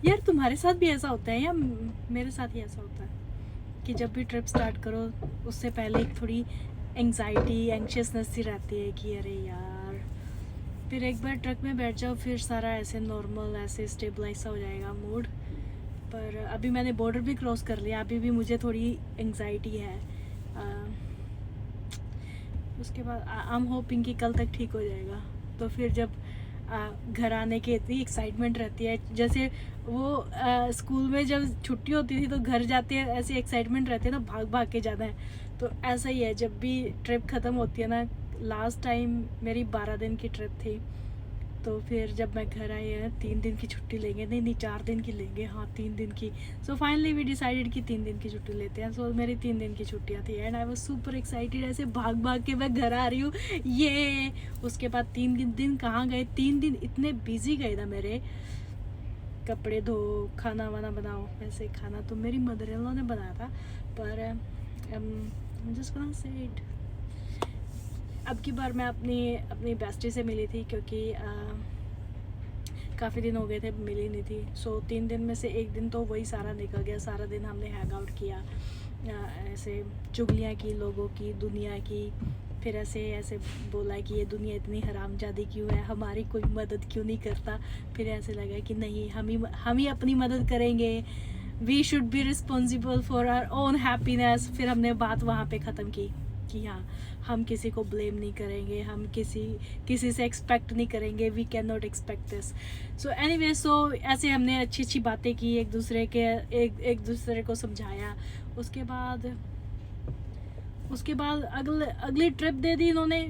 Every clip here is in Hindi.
यार तुम्हारे साथ भी ऐसा होता है या मेरे साथ ही ऐसा होता है कि जब भी ट्रिप स्टार्ट करो उससे पहले एक थोड़ी एंग्जाइटी एंग्शियसनेस सी रहती है कि अरे यार, फिर एक बार ट्रक में बैठ जाओ फिर सारा ऐसे नॉर्मल ऐसे स्टेबलाइज सा हो जाएगा मूड। पर अभी मैंने बॉर्डर भी क्रॉस कर लिया, अभी भी मुझे थोड़ी एंग्जाइटी है। उसके बाद आई एम होपिंग कि कल तक ठीक हो जाएगा। तो फिर जब घर आने की इतनी एक्साइटमेंट रहती है, जैसे वो स्कूल में जब छुट्टी होती थी तो घर जाते हैं ऐसी एक्साइटमेंट रहती है ना, भाग भाग के जाना है। तो ऐसा ही है जब भी ट्रिप ख़त्म होती है ना। लास्ट टाइम मेरी 12 दिन की ट्रिप थी, तो फिर जब मैं घर आई है 3 दिन की छुट्टी लेंगे, नहीं नहीं 4 दिन की लेंगे, हाँ 3 दिन की। सो फाइनली वी डिसाइडेड कि 3 दिन की छुट्टी लेते हैं। सो मेरी 3 दिन की छुट्टियाँ थी and I was super excited, ऐसे भाग भाग के मैं घर आ रही हूँ ये। उसके बाद 3 दिन कहाँ गए, 3 दिन इतने बिजी गए ना मेरे। कपड़े धो, खाना वाना बनाओ। वैसे खाना तो मेरी मदर इन लॉ ने बनाया था, पर जस्ट गोना से इट। अब की बार मैं अपनी अपनी बेस्टी से मिली थी क्योंकि काफ़ी दिन हो गए थे मिली नहीं थी। सो 3 दिन में से एक दिन तो वही सारा निकल गया, सारा दिन हमने हैंग आउट किया, ऐसे चुगलियाँ की लोगों की, दुनिया की। फिर ऐसे ऐसे बोला कि ये दुनिया इतनी हरामजादी क्यों है, हमारी कोई मदद क्यों नहीं करता। फिर ऐसे लगा कि नहीं, हम ही अपनी मदद करेंगे, we should be responsible for our own happiness. फिर हमने बात वहाँ पे ख़त्म की कि हाँ, हम किसी को ब्लेम नहीं करेंगे, हम किसी से एक्सपेक्ट नहीं करेंगे, we can not expect this. So anyway, so ऐसे हमने अच्छी अच्छी बातें की, एक दूसरे को समझाया। उसके बाद अगली ट्रिप दे दी इन्होंने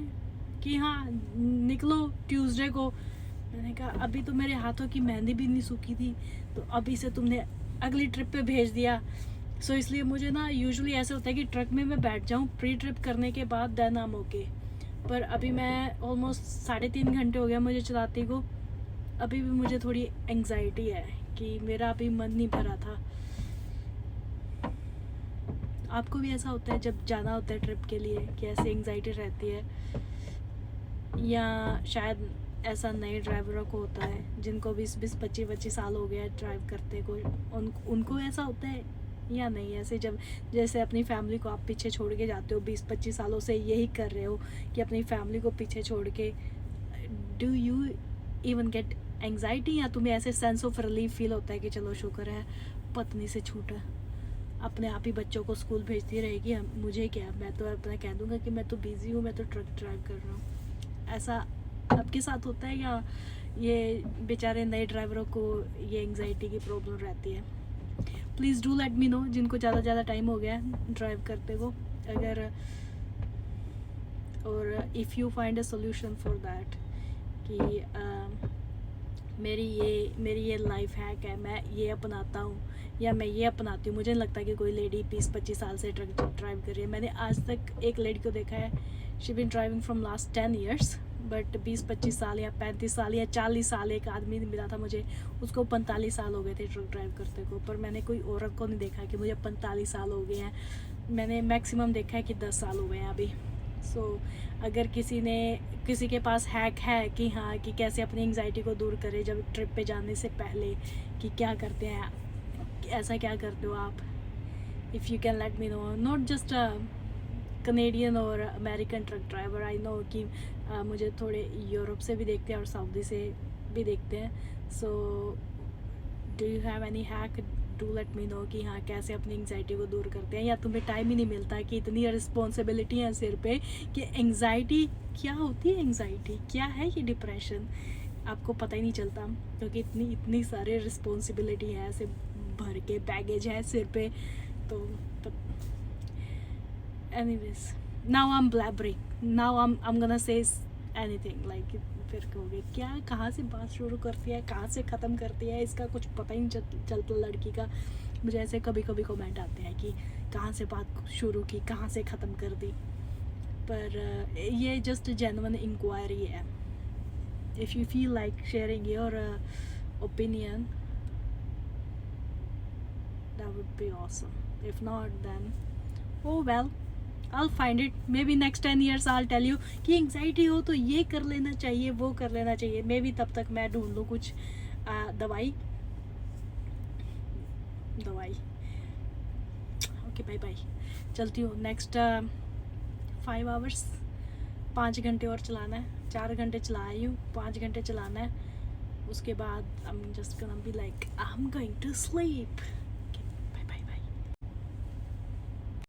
कि हाँ निकलो ट्यूसडे को। मैंने कहा अभी तो मेरे हाथों की मेहंदी भी नहीं सूखी थी, तो अभी से तुमने अगली ट्रिप पे भेज दिया। सो इसलिए मुझे ना यूजुअली ऐसा होता है कि ट्रक में मैं बैठ जाऊँ प्री ट्रिप करने के बाद, देन आई एम ओके। पर अभी मैं ऑलमोस्ट 3.5 घंटे हो गया मुझे चलाती को, अभी भी मुझे थोड़ी एंग्जाइटी है कि मेरा अभी मन नहीं भरा था। आपको भी ऐसा होता है जब जाना होता है ट्रिप के लिए कि ऐसे एंग्जाइटी रहती है, या शायद ऐसा नए ड्राइवरों को होता है जिनको 20-25 साल हो गया ड्राइव करते को, उनको ऐसा होता है या नहीं? ऐसे जब जैसे अपनी फैमिली को आप पीछे छोड़ के जाते हो, 20-25 सालों से यही कर रहे हो कि अपनी फैमिली को पीछे छोड़ के, do you even get anxiety, या तुम्हें ऐसे सेंस ऑफ रिलीफ फील होता है कि चलो शुक्र है पत्नी से छूटा, अपने आप ही बच्चों को स्कूल भेजती रहेगी, मुझे क्या, मैं तो अपना कह दूंगा कि मैं तो बिजी हूँ, मैं तो ट्रक ड्राइव कर रहा हूँ। ऐसा आपके साथ होता है या ये बेचारे नए ड्राइवरों को ये एंग्जाइटी की प्रॉब्लम रहती है? Please do let me no, जिनको ज़्यादा टाइम हो गया ड्राइव करते को, अगर और if you find a solution for that कि मेरी ये लाइफ हैक है, मैं ये अपनाता हूँ या मैं ये अपनाती हूँ। मुझे नहीं लगता कि कोई लेडी 20-25 साल से ट्रक ड्राइव कर रही है। मैंने आज तक एक लेडी को देखा है, she been driving from last 10 years, but 20-25 साल या 35 साल या 40 साल एक आदमी मिला था मुझे, उसको 45 साल हो गए थे ट्रक ड्राइव करते को। पर मैंने कोई औरत को नहीं देखा कि मुझे 45 साल हो गए हैं, मैंने मैक्सिमम देखा है कि 10 साल हो गए हैं अभी। अगर किसी के पास हैक है कि हाँ कि कैसे अपनी एंग्जाइटी को दूर करें जब ट्रिप पे जाने से पहले, कि क्या करते हैं, ऐसा क्या करते हो आप, if you can let me know. Not just Canadian और American truck driver, I know कि मुझे थोड़े यूरोप से भी देखते हैं और सऊदी से भी देखते हैं। So do you have any hack, do let me no कि हाँ कैसे अपनी एंग्जाइटी को दूर करते हैं, या तुम्हें टाइम ही नहीं मिलता कि इतनी रिस्पॉन्सिबिलिटी है सिर पे कि एंग्जाइटी क्या होती है, एंग्जाइटी क्या है, ये डिप्रेशन आपको पता ही नहीं चलता क्योंकि इतनी सारी रिस्पॉन्सिबिलिटी है, ऐसे भर के बैगेज है सिर पे। तो anyways, now I am blabbering, now I am gonna say anything like, फिर कहोगे क्या, कहाँ से बात शुरू करती है, कहाँ से ख़त्म करती है, इसका कुछ पता ही नहीं चलता लड़की का। मुझे ऐसे कभी कभी कमेंट आते हैं कि कहाँ से बात शुरू की, कहाँ से ख़त्म कर दी। पर ये जस्ट जेन्युइन इंक्वायरी है। If you feel like sharing your opinion, that would be awesome. If not, then oh well, I'll find it. Maybe next 10 years I'll tell you कि एंग्जाइटी हो तो ये कर लेना चाहिए, वो कर लेना चाहिए। मे बी तब तक मैं ढूंढ लूँ कुछ दवाई दवाई। ओके बाय बाय, चलती हूँ। नेक्स्ट 5 आवर्स, 5 घंटे और चलाना है। 4 घंटे चला आई हूँ, 5 घंटे चलाना है। उसके बाद I'm just gonna be like I'm going to sleep।